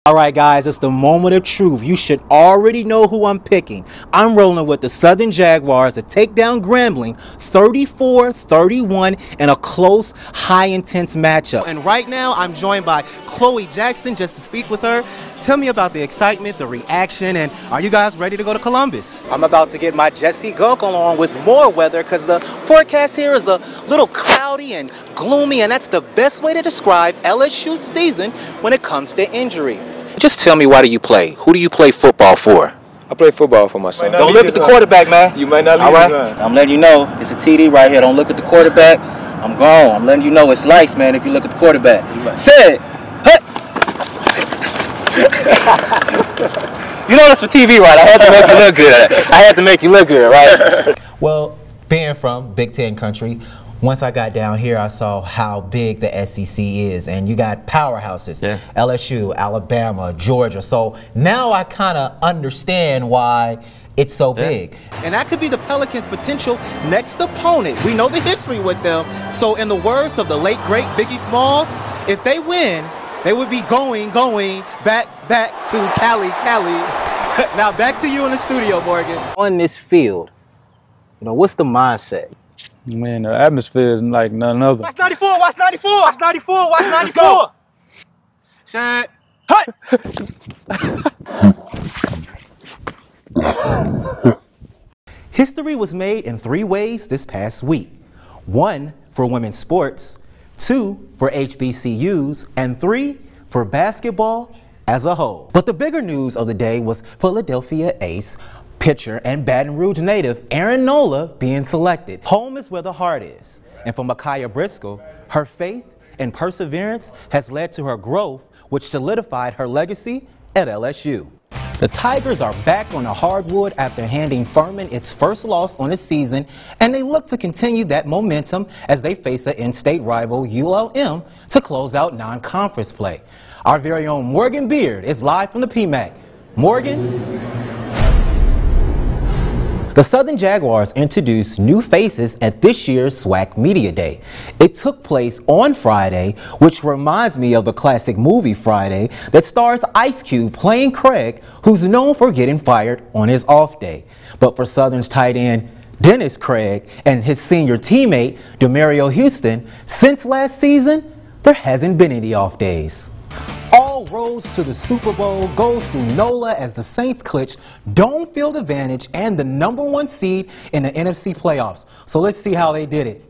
Alright guys, it's the moment of truth. You should already know who I'm picking. I'm rolling with the Southern Jaguars to take down Grambling 34-31 in a close, high-intense matchup. And right now, I'm joined by Chloe Jackson just to speak with her. Tell me about the excitement, the reaction, and are you guys ready to go to Columbus? I'm about to get my Jesse Gulk on with more weather because the forecast here is a little cloudy and gloomy, and that's the best way to describe LSU's season when it comes to injuries. Just tell me, why do you play? Who do you play football for? I play football for my son. Don't look at the quarterback, man. You might not leave. All right? I'm letting you know it's a TD right here. Don't look at the quarterback. I'm gone. I'm letting you know it's lice, man, if you look at the quarterback. Say it. Hey. You know that's for TV, right? I had to make you look good. I had to make you look good, right? Well, being from Big Ten country, once I got down here, I saw how big the SEC is, and you got powerhouses, LSU, Alabama, Georgia. So now I kind of understand why it's so big. And that could be the Pelicans' potential next opponent. We know the history with them. So in the words of the late, great Biggie Smalls, if they win, they would be going back to Cali. Now back to you in the studio, Morgan. On this field, you know, what's the mindset? Man, the atmosphere is like none other. Watch 94, watch 94, watch 94, watch 94. Set, hut. History was made in 3 ways this past week. 1 for women's sports, 2 for HBCUs, and 3 for basketball as a whole. But the bigger news of the day was Philadelphia ace, pitcher, and Baton Rouge native Aaron Nola being selected. Home is where the heart is. And for Micaiah Briscoe, her faith and perseverance has led to her growth, which solidified her legacy at LSU. The Tigers are back on the hardwood after handing Furman its first loss on the season, and they look to continue that momentum as they face an in-state rival ULM to close out non-conference play. Our very own Morgan Beard is live from the PMAC. Morgan? The Southern Jaguars introduced new faces at this year's SWAC Media Day. It took place on Friday, which reminds me of the classic movie Friday that stars Ice Cube playing Craig, who's known for getting fired on his off day. But for Southern's tight end Dennis Craig and his senior teammate Demario Houston, since last season, there hasn't been any off days. All roads to the Super Bowl goes through Nola as the Saints clinch dome field advantage and the #1 seed in the NFC playoffs. So let's see how they did it.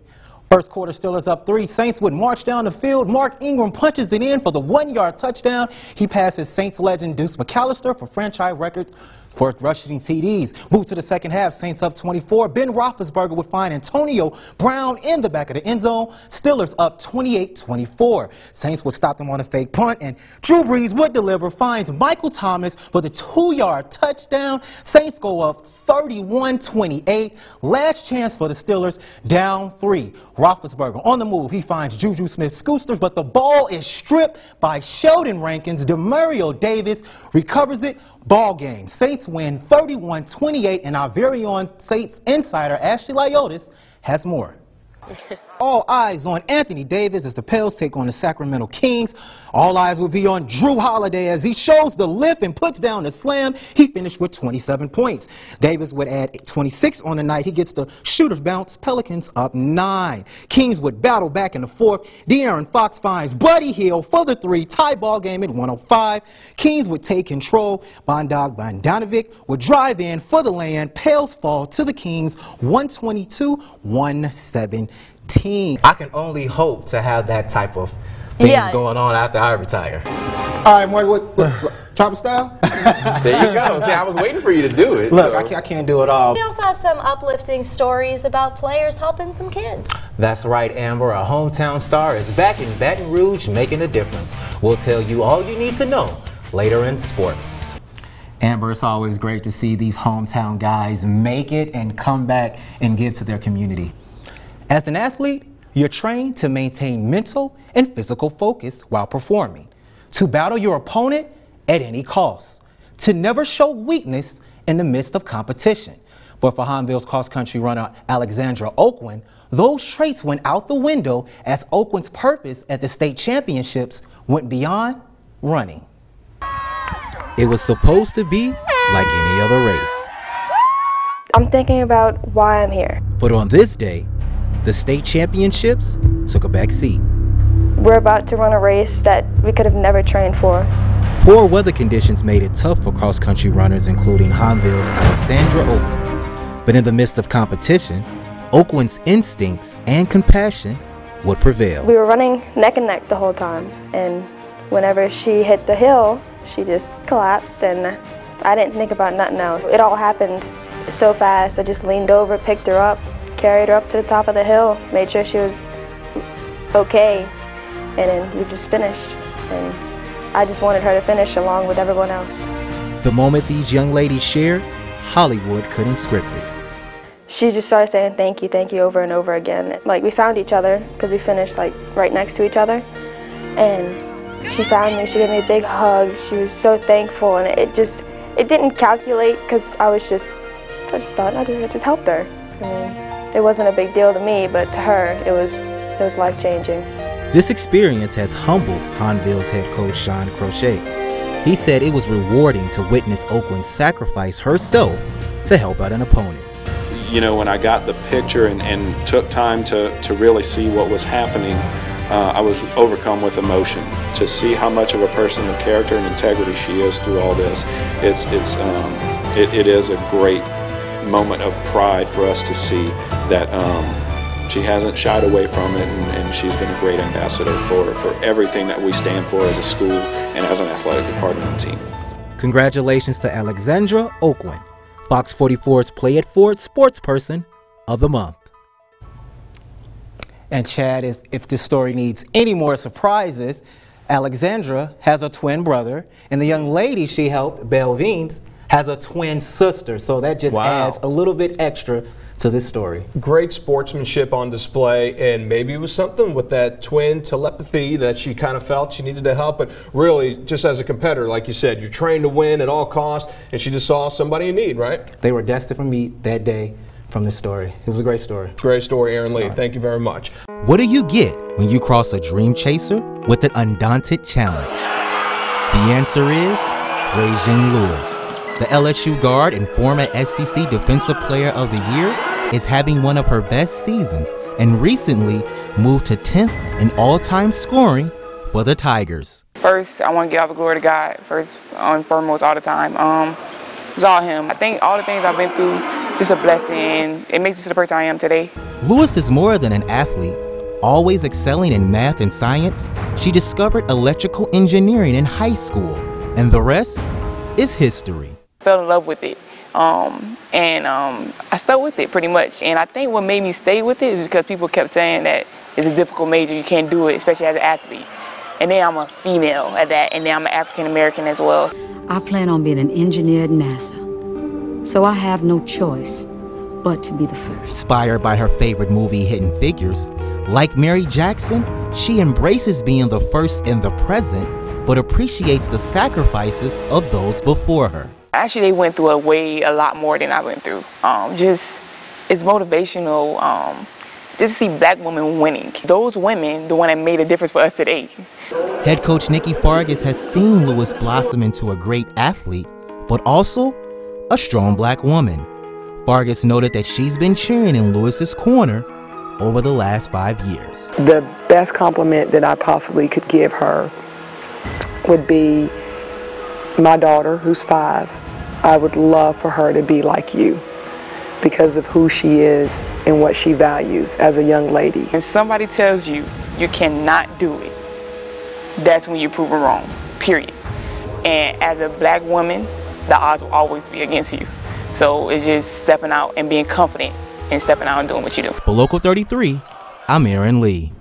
First quarter, Steelers up 3. Saints would march down the field. Mark Ingram punches it in for the 1-yard touchdown. He passes Saints legend Deuce McAllister for franchise records for rushing TDs. Move to the second half. Saints up 24. Ben Roethlisberger would find Antonio Brown in the back of the end zone. Steelers up 28-24. Saints would stop them on a fake punt, and Drew Brees would deliver, finds Michael Thomas for the 2-yard touchdown. Saints go up 31-28. Last chance for the Steelers, down 3. Roethlisberger on the move. He finds Juju Smith-Schuster, but the ball is stripped by Sheldon Rankins. Demario Davis recovers it. Ball game. Saints win 31-28, and our very own Saints insider Ashley Lyotis has more. All eyes on Anthony Davis as the Pels take on the Sacramento Kings. All eyes will be on Drew Holiday as he shows the lift and puts down the slam. He finished with 27 points. Davis would add 26 on the night. He gets the shooter's bounce. Pelicans up 9. Kings would battle back in the 4th. De'Aaron Fox finds Buddy Hield for the 3. Tie ball game at 105. Kings would take control. Bogdanovic would drive in for the land. Pels fall to the Kings 122-117. I can only hope to have that type of things going on after I retire. All right, Marty, what Chopper style? There you go. See, I was waiting for you to do it. Look, I can't do it all. We also have some uplifting stories about players helping some kids. That's right, Amber. A hometown star is back in Baton Rouge making a difference. We'll tell you all you need to know later in sports. Amber, it's always great to see these hometown guys make it and come back and give to their community. As an athlete, you're trained to maintain mental and physical focus while performing, to battle your opponent at any cost, to never show weakness in the midst of competition. But for Hahnville's cross-country runner Alexandra Oakland, those traits went out the window as Oakland's purpose at the state championships went beyond running. It was supposed to be like any other race. I'm thinking about why I'm here. But on this day, the state championships took a back seat. We're about to run a race that we could have never trained for. Poor weather conditions made it tough for cross-country runners, including Hanville's Alexandra Oakland. But in the midst of competition, Oakland's instincts and compassion would prevail. We were running neck and neck the whole time, and whenever she hit the hill, she just collapsed, and I didn't think about nothing else. It all happened so fast. I just leaned over, picked her up, carried her up to the top of the hill, made sure she was okay, and then we just finished. And I just wanted her to finish along with everyone else. The moment these young ladies shared, Hollywood couldn't script it. She just started saying thank you over and over again. Like, we found each other because we finished like right next to each other, and she found me, she gave me a big hug, she was so thankful, and it didn't calculate because I just thought I just helped her. I mean, it wasn't a big deal to me, but to her it was life-changing. This experience has humbled Hanville's head coach Sean Crochet. He said it was rewarding to witness Oakland sacrifice herself to help out an opponent. You know, when I got the picture and took time to really see what was happening, I was overcome with emotion to see how much of a person of character and integrity she is through all this. It is a great moment of pride for us to see that she hasn't shied away from it, and she's been a great ambassador for everything that we stand for as a school and as an athletic department team. Congratulations to Alexandra Oakland, Fox 44's Play It Forward Sports Person of the Month. And Chad, if this story needs any more surprises, Alexandra has a twin brother, and the young lady she helped, Belle Vines, has a twin sister. So that just adds a little bit extra to this story. Great sportsmanship on display, and maybe it was something with that twin telepathy that she kind of felt she needed to help, but really just as a competitor, like you said, you're trained to win at all costs, and she just saw somebody in need, right? They were destined for meet that day from this story. It was a great story. Great story, Aaron Lee. Thank you very much. What do you get when you cross a dream chaser with an undaunted challenge? The answer is Trajan Lewis. The LSU guard and former SEC Defensive Player of the Year is having one of her best seasons and recently moved to 10th in all-time scoring for the Tigers. First, I want to give all the glory to God, first and foremost, all the time. It's all Him. I think all the things I've been through, just a blessing. It makes me to the person I am today. Lewis is more than an athlete. Always excelling in math and science, she discovered electrical engineering in high school, and the rest is history. Fell in love with it, and I stuck with it pretty much. And I think what made me stay with it is because people kept saying that it's a difficult major, you can't do it, especially as an athlete. And then I'm a female at that, and then I'm an African American as well. I plan on being an engineer at NASA, so I have no choice but to be the first. Inspired by her favorite movie Hidden Figures, like Mary Jackson, she embraces being the first in the present, but appreciates the sacrifices of those before her. Actually, they went through a lot more than I went through. It's motivational, just to see black women winning. Those women, the one that made a difference for us today. Head coach Nikki Fargas has seen Lewis blossom into a great athlete, but also a strong black woman. Fargas noted that she's been cheering in Lewis's corner over the last 5 years. The best compliment that I possibly could give her would be my daughter, who's 5. I would love for her to be like you because of who she is and what she values as a young lady. When somebody tells you you cannot do it, that's when you're proven wrong, period. And as a black woman, the odds will always be against you. So it's just stepping out and being confident and stepping out and doing what you do. For Local 33, I'm Aaron Lee.